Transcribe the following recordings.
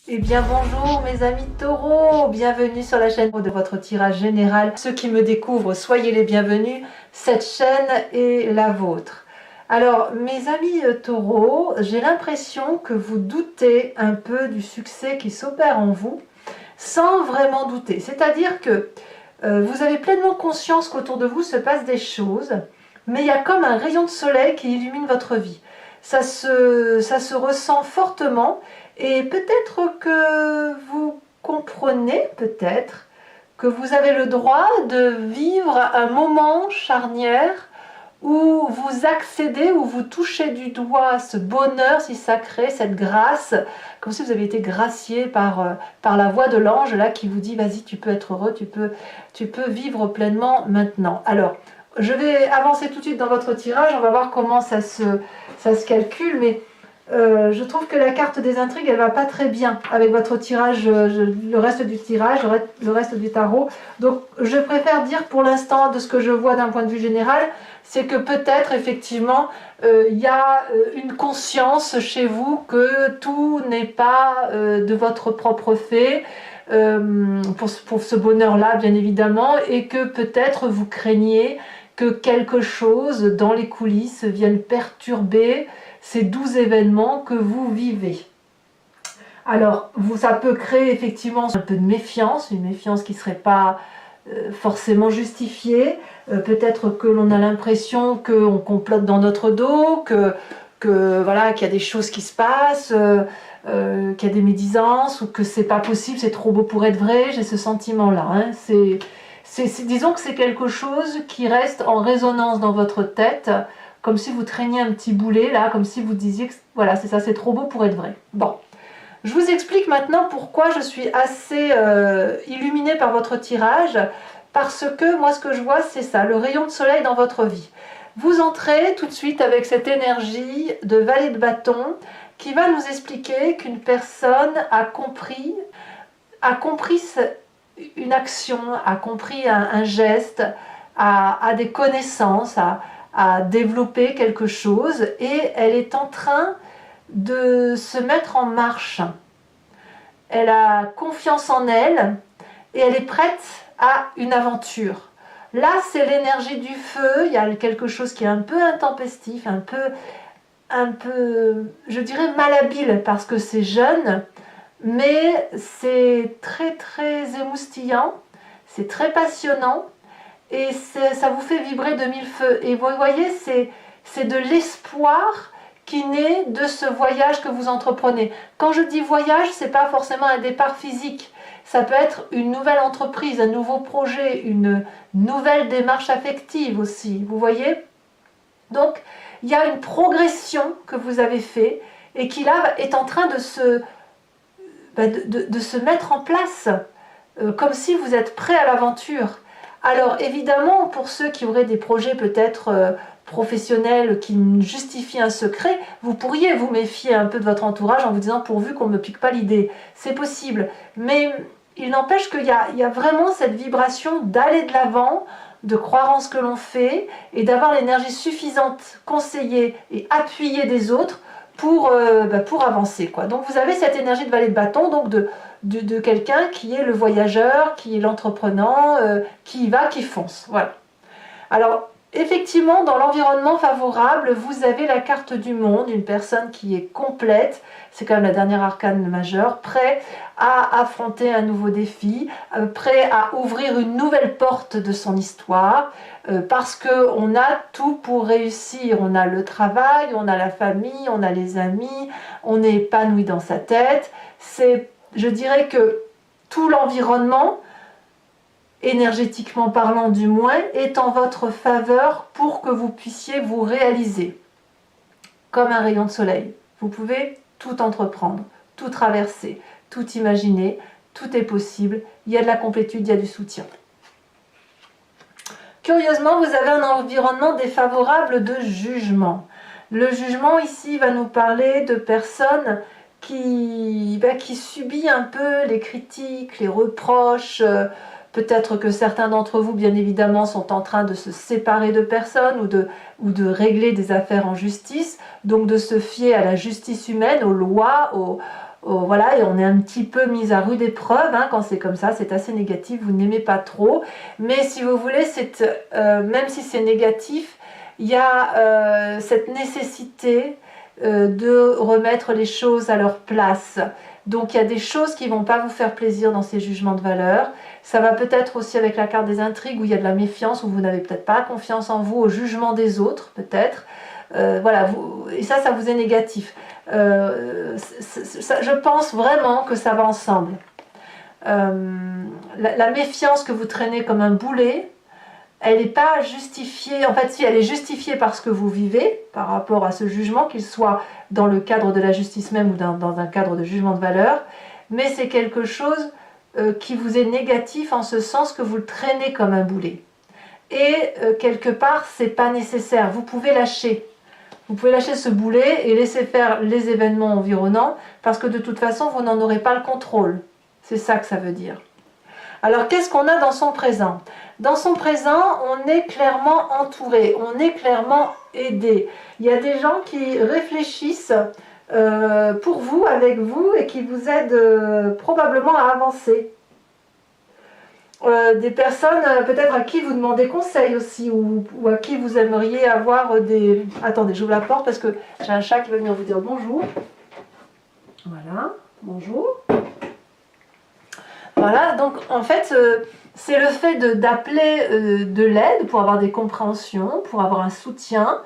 Eh bien bonjour mes amis taureaux, bienvenue sur la chaîne de votre tirage général. Ceux qui me découvrent, soyez les bienvenus, cette chaîne est la vôtre. Alors mes amis taureaux, j'ai l'impression que vous doutez un peu du succès qui s'opère en vous, sans vraiment douter. C'est-à-dire que vous avez pleinement conscience qu'autour de vous se passent des choses, mais il y a comme un rayon de soleil qui illumine votre vie. Ça se ressent fortement. Et peut-être que vous comprenez, peut-être, que vous avez le droit de vivre un moment charnière où vous accédez, où vous touchez du doigt ce bonheur si sacré, cette grâce, comme si vous aviez été gracié par la voix de l'ange là qui vous dit vas-y, tu peux être heureux, tu peux vivre pleinement maintenant. Alors, je vais avancer tout de suite dans votre tirage, on va voir comment ça se calcule, mais je trouve que la carte des intrigues, elle va pas très bien avec votre tirage, le reste du tirage, le reste du tarot. Donc, je préfère dire pour l'instant, de ce que je vois d'un point de vue général, c'est que peut-être, effectivement, il y a une conscience chez vous que tout n'est pas de votre propre fait, pour ce bonheur-là, bien évidemment, et que peut-être vous craignez que quelque chose dans les coulisses vienne perturber ces doux événements que vous vivez. Alors, ça peut créer effectivement un peu de méfiance, une méfiance qui ne serait pas forcément justifiée. Peut-être que l'on a l'impression qu'on complote dans notre dos, voilà, qu'il y a des choses qui se passent, qu'il y a des médisances, ou que c'est pas possible, c'est trop beau pour être vrai. J'ai ce sentiment-là. Hein. Disons que c'est quelque chose qui reste en résonance dans votre tête, comme si vous traîniez un petit boulet là, comme si vous disiez que voilà, c'est ça, c'est trop beau pour être vrai. Bon, je vous explique maintenant pourquoi je suis assez illuminée par votre tirage, parce que moi ce que je vois c'est ça, le rayon de soleil dans votre vie. Vous entrez tout de suite avec cette énergie de valet de bâton qui va nous expliquer qu'une personne a compris une action, a compris un geste, a des connaissances, à développer quelque chose, et elle est en train de se mettre en marche. Elle a confiance en elle et elle est prête à une aventure. Là, c'est l'énergie du feu, il y a quelque chose qui est un peu intempestif, un peu, je dirais malhabile parce que c'est jeune, mais c'est très très émoustillant, c'est très passionnant, et ça vous fait vibrer de mille feux. Et vous voyez, c'est de l'espoir qui naît de ce voyage que vous entreprenez. Quand je dis voyage, ce n'est pas forcément un départ physique. Ça peut être une nouvelle entreprise, un nouveau projet, une nouvelle démarche affective aussi. Vous voyez? Donc, il y a une progression que vous avez fait et qui là est en train de se mettre en place, comme si vous êtes prêt à l'aventure. Alors évidemment, pour ceux qui auraient des projets peut-être professionnels qui justifient un secret, vous pourriez vous méfier un peu de votre entourage en vous disant pourvu qu'on ne me pique pas l'idée. C'est possible, mais il n'empêche qu'il y a vraiment cette vibration d'aller de l'avant, de croire en ce que l'on fait et d'avoir l'énergie suffisante, conseillée et appuyée des autres pour avancer, quoi. Donc vous avez cette énergie de valet de bâton, donc de quelqu'un qui est le voyageur, qui est l'entreprenant, qui y va, qui fonce. Voilà. Alors, effectivement, dans l'environnement favorable, vous avez la carte du monde, une personne qui est complète, c'est quand même la dernière arcane majeure, prêt à affronter un nouveau défi, prêt à ouvrir une nouvelle porte de son histoire, parce qu'on a tout pour réussir. On a le travail, on a la famille, on a les amis, on est épanoui dans sa tête. Je dirais que tout l'environnement, énergétiquement parlant du moins, est en votre faveur pour que vous puissiez vous réaliser. Comme un rayon de soleil. Vous pouvez tout entreprendre, tout traverser, tout imaginer, tout est possible. Il y a de la complétude, il y a du soutien. Curieusement, vous avez un environnement défavorable de jugement. Le jugement ici va nous parler de personnes qui subissent un peu les critiques, les reproches. Peut-être que certains d'entre vous, bien évidemment, sont en train de se séparer de personnes ou de régler des affaires en justice, donc de se fier à la justice humaine, aux lois, voilà, et on est un petit peu mis à rude épreuve, hein, quand c'est comme ça, c'est assez négatif, vous n'aimez pas trop, mais si vous voulez, même si c'est négatif, il y a cette nécessité de remettre les choses à leur place. Donc il y a des choses qui ne vont pas vous faire plaisir dans ces jugements de valeur. Ça va peut-être aussi avec la carte des intrigues où il y a de la méfiance, où vous n'avez peut-être pas confiance en vous, au jugement des autres peut-être. Voilà, et ça vous est négatif. Je pense vraiment que ça va ensemble. La méfiance que vous traînez comme un boulet, elle n'est pas justifiée, en fait si elle est justifiée par ce que vous vivez, par rapport à ce jugement, qu'il soit dans le cadre de la justice même ou dans un cadre de jugement de valeur, mais c'est quelque chose qui vous est négatif en ce sens que vous le traînez comme un boulet. Et quelque part, c'est pas nécessaire, vous pouvez lâcher. Vous pouvez lâcher ce boulet et laisser faire les événements environnants, parce que de toute façon, vous n'en aurez pas le contrôle. C'est ça que ça veut dire. Alors, qu'est-ce qu'on a dans son présent? Dans son présent, on est clairement entouré, on est clairement aidé. Il y a des gens qui réfléchissent pour vous, avec vous, et qui vous aident probablement à avancer. Des personnes peut-être à qui vous demandez conseil aussi, ou à qui vous aimeriez avoir des... Attendez, j'ouvre la porte parce que j'ai un chat qui va venir vous dire bonjour. Voilà, bonjour. Voilà, donc en fait, c'est le fait d'appeler de l'aide pour avoir des compréhensions, pour avoir un soutien,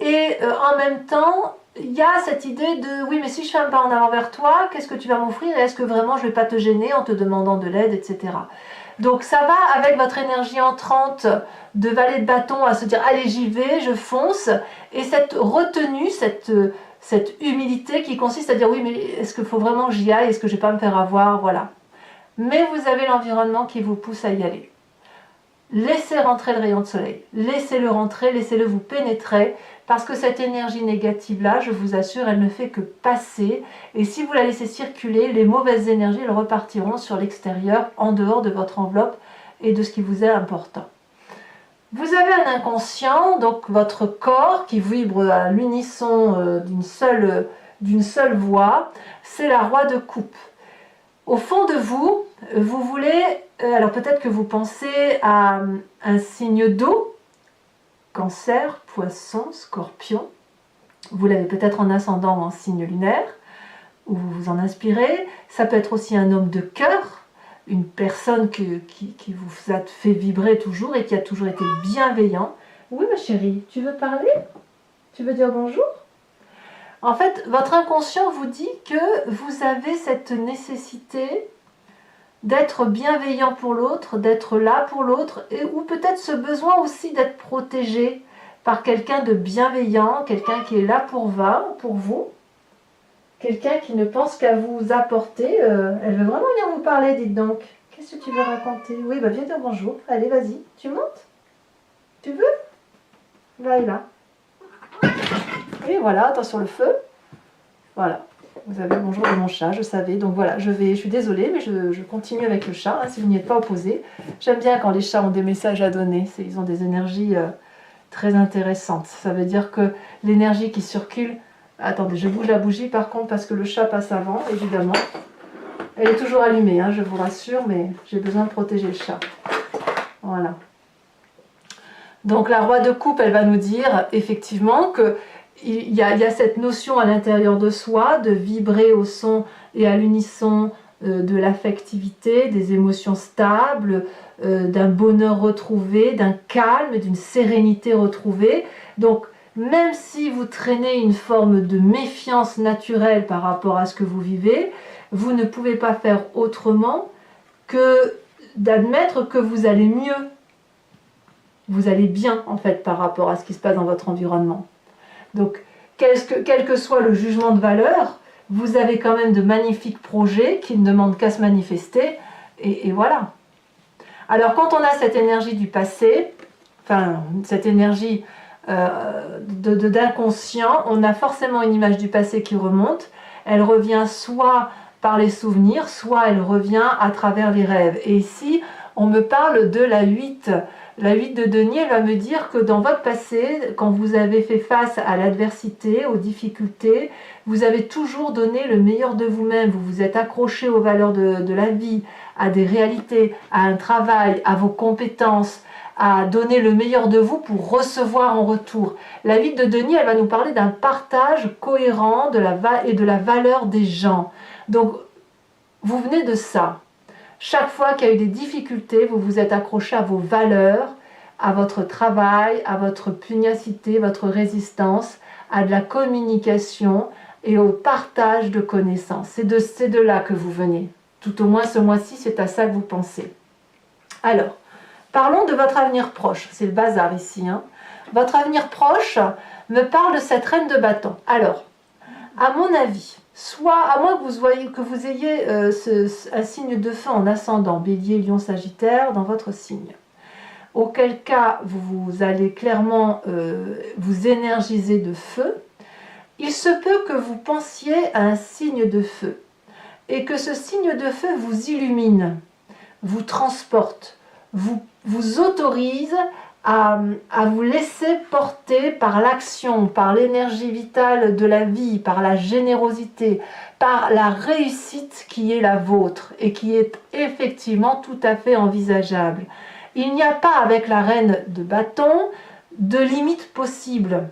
et en même temps, il y a cette idée de oui, mais si je fais un pas en avant vers toi, qu'est-ce que tu vas m'offrir et est-ce que vraiment je ne vais pas te gêner en te demandant de l'aide, etc. Donc ça va avec votre énergie entrante de valet de bâton à se dire allez j'y vais, je fonce, et cette retenue, cette humilité qui consiste à dire oui mais est-ce qu'il faut vraiment que j'y aille, est-ce que je ne vais pas me faire avoir, voilà. Mais vous avez l'environnement qui vous pousse à y aller. Laissez rentrer le rayon de soleil, laissez-le rentrer, laissez-le vous pénétrer, parce que cette énergie négative-là, je vous assure, elle ne fait que passer, et si vous la laissez circuler, les mauvaises énergies, elles repartiront sur l'extérieur, en dehors de votre enveloppe et de ce qui vous est important. Vous avez un inconscient, donc votre corps qui vibre à l'unisson d'une seule voix, c'est la roi de coupe. Au fond de vous, vous voulez, alors peut-être que vous pensez à un signe d'eau, Cancer, Poisson, Scorpion. Vous l'avez peut-être en ascendant ou en signe lunaire, où vous vous en inspirez. Ça peut être aussi un homme de cœur, une personne qui vous a fait vibrer toujours et qui a toujours été bienveillant. Oui ma chérie, tu veux parler? Tu veux dire bonjour? En fait, votre inconscient vous dit que vous avez cette nécessité d'être bienveillant pour l'autre, d'être là pour l'autre, ou peut-être ce besoin aussi d'être protégé par quelqu'un de bienveillant, quelqu'un qui est là pour vous, quelqu'un qui ne pense qu'à vous apporter. Elle veut vraiment venir vous parler, dites donc. Qu'est-ce que tu veux raconter? Oui, bah viens dire bonjour. Allez, vas-y. Tu montes? Tu veux? Là et là. Et voilà, attention le feu. Voilà. Vous avez le bonjour de mon chat, je savais. Donc voilà, je suis désolée, mais je continue avec le chat, hein, si vous n'y êtes pas opposé. J'aime bien quand les chats ont des messages à donner. Ils ont des énergies très intéressantes. Ça veut dire que l'énergie qui circule... Attendez, je bouge la bougie par contre parce que le chat passe avant, évidemment. Elle est toujours allumée, hein, je vous rassure, mais j'ai besoin de protéger le chat. Voilà. Donc la roi de coupe, elle va nous dire effectivement que il y a cette notion à l'intérieur de soi de vibrer au son et à l'unisson de l'affectivité, des émotions stables, d'un bonheur retrouvé, d'un calme, d'une sérénité retrouvée. Donc même si vous traînez une forme de méfiance naturelle par rapport à ce que vous vivez, vous ne pouvez pas faire autrement que d'admettre que vous allez mieux. Vous allez bien en fait par rapport à ce qui se passe dans votre environnement. Donc, quel que soit le jugement de valeur, vous avez quand même de magnifiques projets qui ne demandent qu'à se manifester, et voilà. Alors, quand on a cette énergie du passé, enfin, cette énergie d'inconscient, on a forcément une image du passé qui remonte. Elle revient soit par les souvenirs, soit elle revient à travers les rêves. Et ici, on me parle de la 8. La 8 de denier, elle va me dire que dans votre passé, quand vous avez fait face à l'adversité, aux difficultés, vous avez toujours donné le meilleur de vous-même. Vous vous êtes accroché aux valeurs de la vie, à des réalités, à un travail, à vos compétences, à donner le meilleur de vous pour recevoir en retour. La 8 de denier, elle va nous parler d'un partage cohérent et de la valeur des gens. Donc, vous venez de ça. Chaque fois qu'il y a eu des difficultés, vous vous êtes accroché à vos valeurs, à votre travail, à votre pugnacité, votre résistance, à de la communication et au partage de connaissances. C'est de là que vous venez. Tout au moins ce mois-ci, c'est à ça que vous pensez. Alors, parlons de votre avenir proche. C'est le bazar ici. Votre avenir proche me parle de cette reine de bâton. Alors, à mon avis, soit à moins que vous ayez un signe de feu en ascendant, bélier, lion, sagittaire, dans votre signe. Auquel cas, vous allez clairement vous énergiser de feu. Il se peut que vous pensiez à un signe de feu et que ce signe de feu vous illumine, vous transporte, vous autorise à vous laisser porter par l'action, par l'énergie vitale de la vie, par la générosité, par la réussite qui est la vôtre et qui est effectivement tout à fait envisageable. Il n'y a pas avec la reine de bâton de limite possible.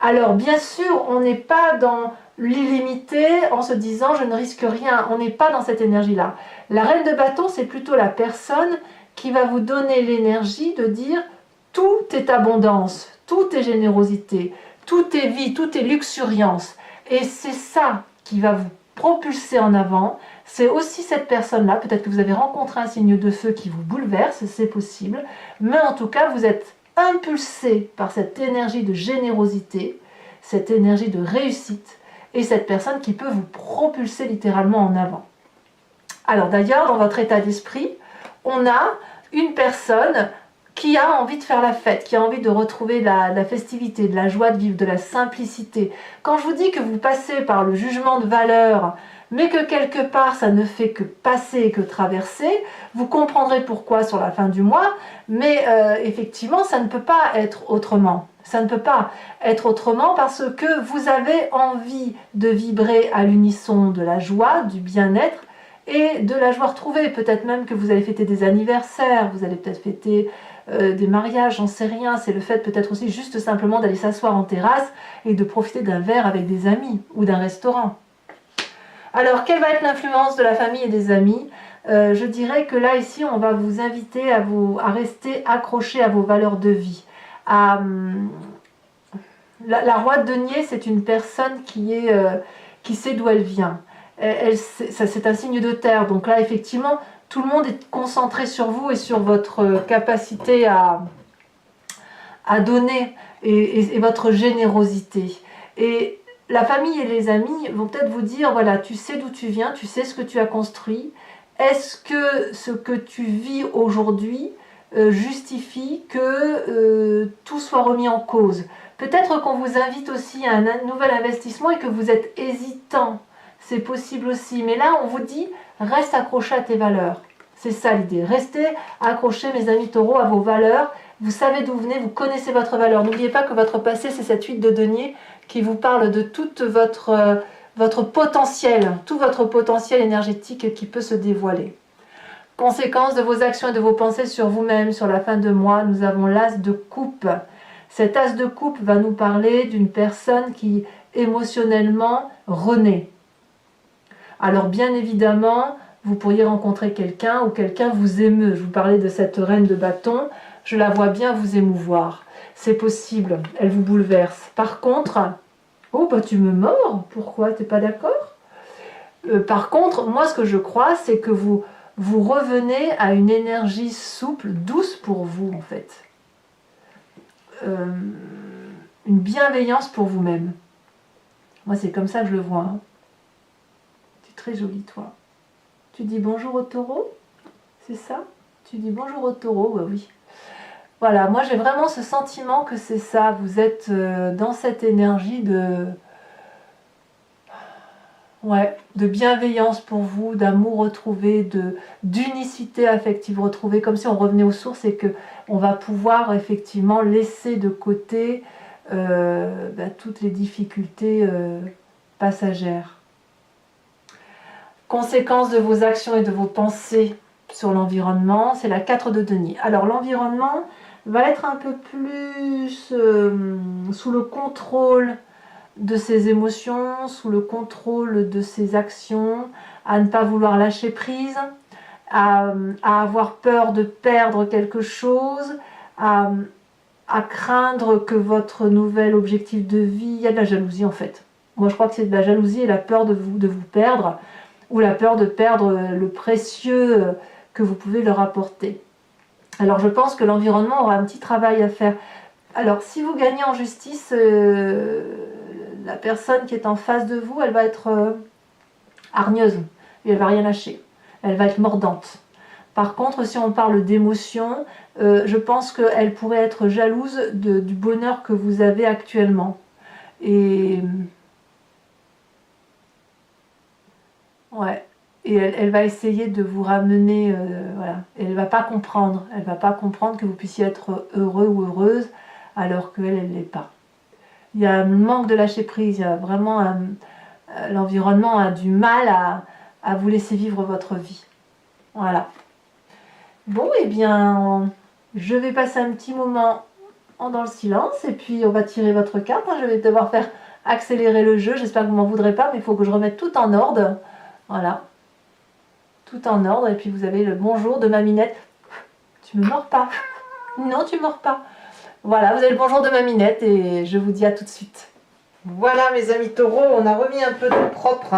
Alors bien sûr, on n'est pas dans l'illimité en se disant je ne risque rien, on n'est pas dans cette énergie-là. La reine de bâton, c'est plutôt la personne qui va vous donner l'énergie de dire tout est abondance, tout est générosité, tout est vie, tout est luxuriance. Et c'est ça qui va vous propulser en avant. C'est aussi cette personne-là, peut-être que vous avez rencontré un signe de feu qui vous bouleverse, c'est possible, mais en tout cas vous êtes impulsé par cette énergie de générosité, cette énergie de réussite, et cette personne qui peut vous propulser littéralement en avant. Alors d'ailleurs, dans votre état d'esprit, on a une personne qui a envie de faire la fête, qui a envie de retrouver la festivité, de la joie de vivre, de la simplicité. Quand je vous dis que vous passez par le jugement de valeur, mais que quelque part ça ne fait que passer et que traverser, vous comprendrez pourquoi sur la fin du mois, mais effectivement ça ne peut pas être autrement. Ça ne peut pas être autrement parce que vous avez envie de vibrer à l'unisson de la joie, du bien-être et de la joie retrouvée. Peut-être même que vous allez fêter des anniversaires, vous allez peut-être fêter des mariages, j'en sais rien. C'est le fait peut-être aussi juste simplement d'aller s'asseoir en terrasse et de profiter d'un verre avec des amis ou d'un restaurant. Alors, quelle va être l'influence de la famille et des amis? Je dirais que là, ici, on va vous inviter à rester accroché à vos valeurs de vie. La roi de denier, c'est une personne qui sait d'où elle vient. C'est un signe de terre, donc là, effectivement, tout le monde est concentré sur vous et sur votre capacité à donner et votre générosité. Et la famille et les amis vont peut-être vous dire, voilà, tu sais d'où tu viens, tu sais ce que tu as construit. Est-ce que ce que tu vis aujourd'hui justifie que tout soit remis en cause? Peut-être qu'on vous invite aussi à un nouvel investissement et que vous êtes hésitant. C'est possible aussi. Mais là, on vous dit, reste accroché à tes valeurs. C'est ça l'idée. Restez accrochés, mes amis taureaux, à vos valeurs. Vous savez d'où vous venez, vous connaissez votre valeur. N'oubliez pas que votre passé, c'est cette 8 de denier qui vous parle de tout votre potentiel, tout votre potentiel énergétique qui peut se dévoiler. Conséquence de vos actions et de vos pensées sur vous-même, sur la fin de mois, nous avons l'as de coupe. Cet as de coupe va nous parler d'une personne qui émotionnellement renaît. Alors bien évidemment, vous pourriez rencontrer quelqu'un ou quelqu'un vous émeut. Je vous parlais de cette reine de bâton, je la vois bien vous émouvoir. C'est possible, elle vous bouleverse. Par contre, oh bah tu me mords, pourquoi, t'es pas d'accord? Par contre, moi ce que je crois, c'est que vous revenez à une énergie souple, douce pour vous en fait. Une bienveillance pour vous-même. Moi c'est comme ça que je le vois. Tu es très jolie toi. Tu dis bonjour au taureau? C'est ça? Tu dis bonjour au taureau? Bah oui. Voilà, moi j'ai vraiment ce sentiment que c'est ça. Vous êtes dans cette énergie Ouais, de bienveillance pour vous, d'amour retrouvé, d'unicité affective retrouvée, comme si on revenait aux sources et que on va pouvoir effectivement laisser de côté toutes les difficultés passagères. Conséquence de vos actions et de vos pensées sur l'environnement, c'est la 4 de denier. Alors l'environnement va être un peu plus sous le contrôle de ses émotions, sous le contrôle de ses actions, à ne pas vouloir lâcher prise, à avoir peur de perdre quelque chose, à craindre que votre nouvel objectif de vie, il y a de la jalousie en fait. Moi je crois que c'est de la jalousie et la peur de vous perdre, ou la peur de perdre le précieux que vous pouvez leur apporter. Alors je pense que l'environnement aura un petit travail à faire. Alors si vous gagnez en justice, la personne qui est en face de vous, elle va être hargneuse et elle va rien lâcher. Elle va être mordante. Par contre, si on parle d'émotion, je pense qu'elle pourrait être jalouse du bonheur que vous avez actuellement. Et ouais. Et elle va essayer de vous ramener, voilà. Et elle va pas comprendre. Elle va pas comprendre que vous puissiez être heureux ou heureuse alors qu'elle, elle l'est pas. Il y a un manque de lâcher prise. Il y a vraiment l'environnement a du mal à vous laisser vivre votre vie. Voilà. Bon, eh bien, je vais passer un petit moment dans le silence et puis on va tirer votre carte. Je vais devoir faire accélérer le jeu. J'espère que vous m'en voudrez pas, mais il faut que je remette tout en ordre. Voilà. Tout en ordre. Et puis vous avez le bonjour de ma Minette. Tu me mords pas. Non, tu mords pas. Voilà, vous avez le bonjour de ma Minette et je vous dis à tout de suite. Voilà mes amis taureaux, on a remis un peu de propre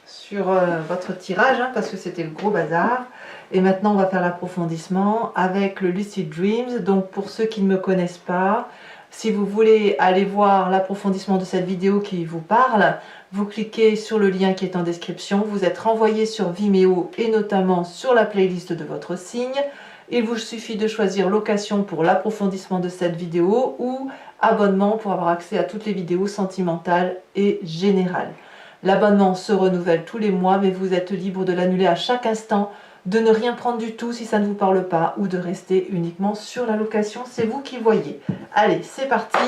sur votre tirage parce que c'était le gros bazar. Et maintenant on va faire l'approfondissement avec le Lucid Dreams. Donc pour ceux qui ne me connaissent pas, si vous voulez aller voir l'approfondissement de cette vidéo qui vous parle, vous cliquez sur le lien qui est en description, vous êtes renvoyé sur Vimeo et notamment sur la playlist de votre signe. Il vous suffit de choisir location pour l'approfondissement de cette vidéo ou abonnement pour avoir accès à toutes les vidéos sentimentales et générales. L'abonnement se renouvelle tous les mois, mais vous êtes libre de l'annuler à chaque instant, de ne rien prendre du tout si ça ne vous parle pas ou de rester uniquement sur la location. C'est vous qui voyez. Allez, c'est parti.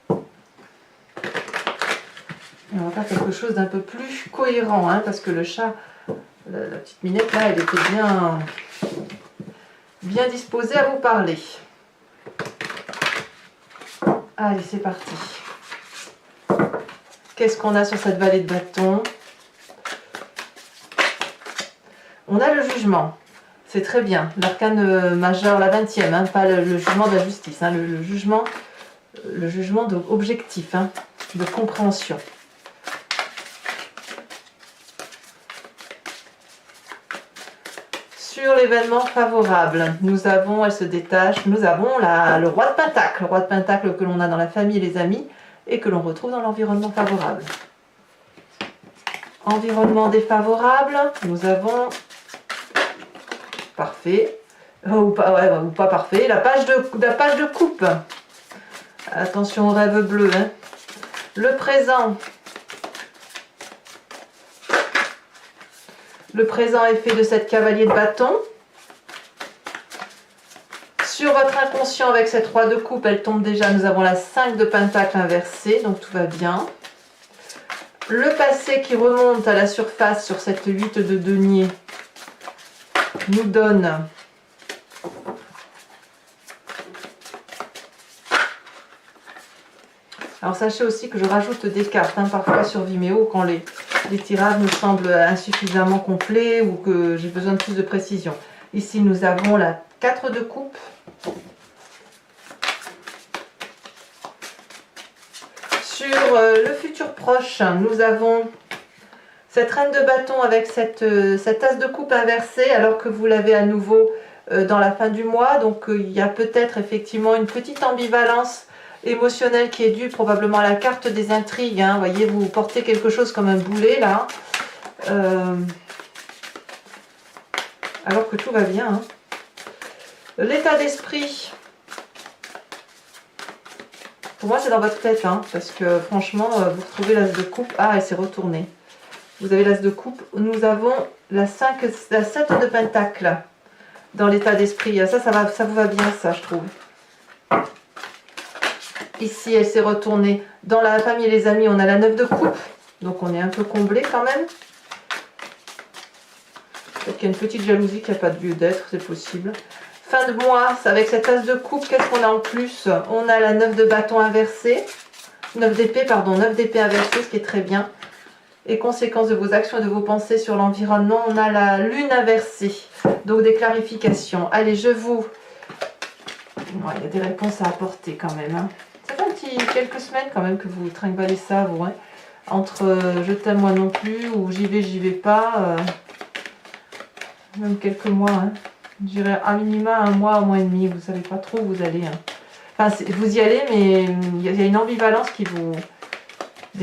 Et on va faire quelque chose d'un peu plus cohérent, parce que le chat, la petite Minette là, elle était bien disposée à vous parler. Allez, c'est parti. Qu'est-ce qu'on a sur cette vallée de bâton? On a le jugement. C'est très bien. L'arcane majeur, la 20e, pas le jugement de la justice, le jugement objectif, de compréhension. Sur l'événement favorable, nous avons, elle se détache, nous avons le roi de Pentacle. Le roi de Pentacle que l'on a dans la famille et les amis et que l'on retrouve dans l'environnement favorable. Environnement défavorable, nous avons parfait, ou pas parfait, la page de coupe. Attention au rêve bleu. Le présent. Le présent est fait de cette cavalier de bâton. Sur votre inconscient avec cette roi de coupe, elle tombe déjà. Nous avons la 5 de pentacle inversée, donc tout va bien. Le passé qui remonte à la surface sur cette 8 de denier nous donne alors sachez aussi que je rajoute des cartes parfois sur Vimeo quand les tirages me semblent insuffisamment complets ou que j'ai besoin de plus de précision. Ici nous avons la 4 de coupe. Sur le futur proche, nous avons cette reine de bâton avec cette as de coupe inversée alors que vous l'avez à nouveau dans la fin du mois. Donc il y a peut-être effectivement une petite ambivalence émotionnelle qui est due probablement à la carte des intrigues. Vous voyez, vous portez quelque chose comme un boulet là. Alors que tout va bien. L'état d'esprit. Pour moi, c'est dans votre tête, hein, parce que franchement, vous retrouvez l'as de coupe. Ah, elle s'est retournée. Vous avez l'as de coupe. Nous avons la 7 de pentacle dans l'état d'esprit. Ça vous va bien, ça, je trouve. Ici, elle s'est retournée. Dans la famille et les amis, on a la 9 de coupe. Donc, on est un peu comblé quand même. Peut-être qu'il y a une petite jalousie qui n'a pas de lieu d'être, c'est possible. Fin de mois, avec cette as de coupe, qu'est-ce qu'on a en plus? On a la 9 de bâton inversée. 9 d'épée, pardon, 9 d'épée inversée, ce qui est très bien. Et conséquences de vos actions et de vos pensées sur l'environnement, on a la lune inversée. Donc, des clarifications. Allez, je vous... Ouais, il y a des réponses à apporter quand même, hein. Ça fait quelques semaines quand même que vous trinquez ça, vous, hein. Entre je t'aime moi non plus ou j'y vais pas, même quelques mois, hein. Je dirais à minima un mois et demi, vous savez pas trop où vous allez, hein. Enfin, vous y allez, mais il y a une ambivalence qui vous...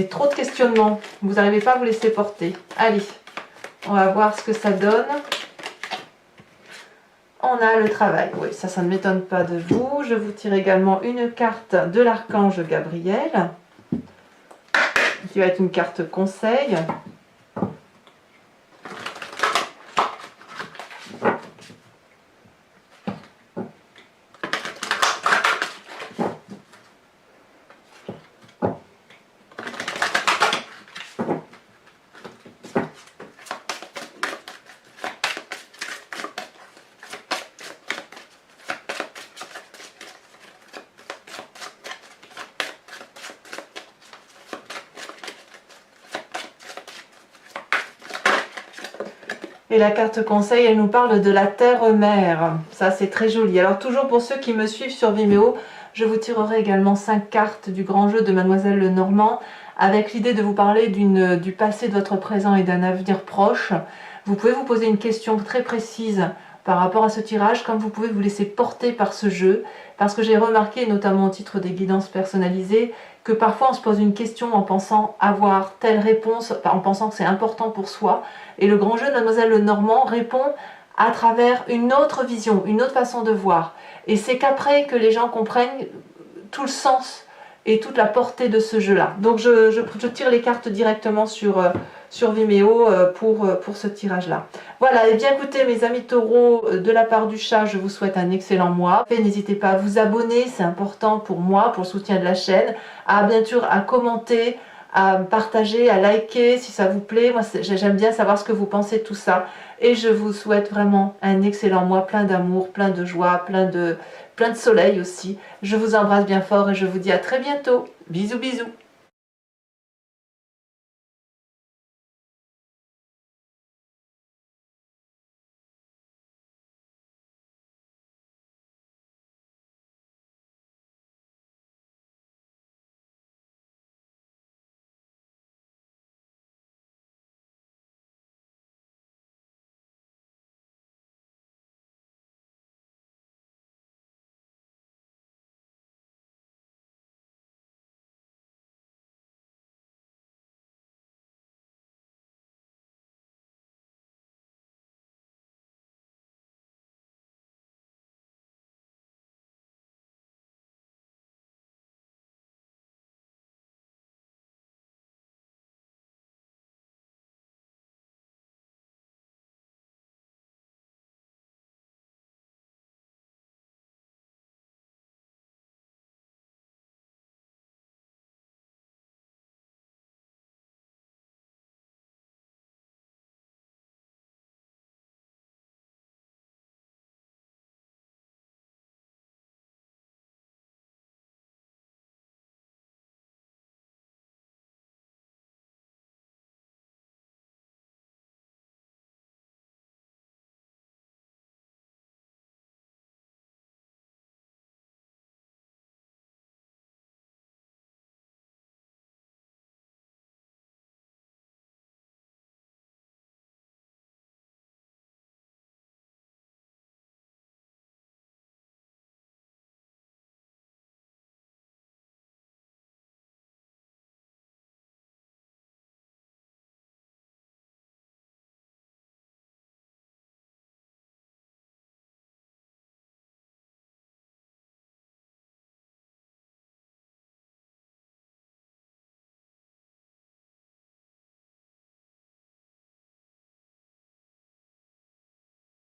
trop de questionnements, vous n'arrivez pas à vous laisser porter. Allez, on va voir ce que ça donne. On a le travail, oui, ça ne m'étonne pas de vous. Je vous tire également une carte de l'archange Gabriel, qui va être une carte conseil. Et la carte conseil, elle nous parle de la terre-mère. Ça, c'est très joli. Alors, toujours pour ceux qui me suivent sur Vimeo, je vous tirerai également 5 cartes du grand jeu de Mademoiselle Lenormand, avec l'idée de vous parler du passé de votre présent et d'un avenir proche. Vous pouvez vous poser une question très précise par rapport à ce tirage, comme vous pouvez vous laisser porter par ce jeu, parce que j'ai remarqué, notamment au titre des guidances personnalisées, que parfois on se pose une question en pensant avoir telle réponse, en pensant que c'est important pour soi, et le grand jeu de Mademoiselle Lenormand répond à travers une autre vision, une autre façon de voir. Et c'est qu'après que les gens comprennent tout le sens et toute la portée de ce jeu-là. Donc je tire les cartes directement sur Vimeo pour ce tirage-là. Voilà, et bien écoutez mes amis taureaux, de la part du chat, je vous souhaite un excellent mois. N'hésitez pas à vous abonner, c'est important pour moi, pour le soutien de la chaîne, à bien sûr à commenter, à partager, à liker si ça vous plaît. Moi j'aime bien savoir ce que vous pensez de tout ça. Et je vous souhaite vraiment un excellent mois, plein d'amour, plein de joie, plein de soleil aussi. Je vous embrasse bien fort et je vous dis à très bientôt. Bisous bisous.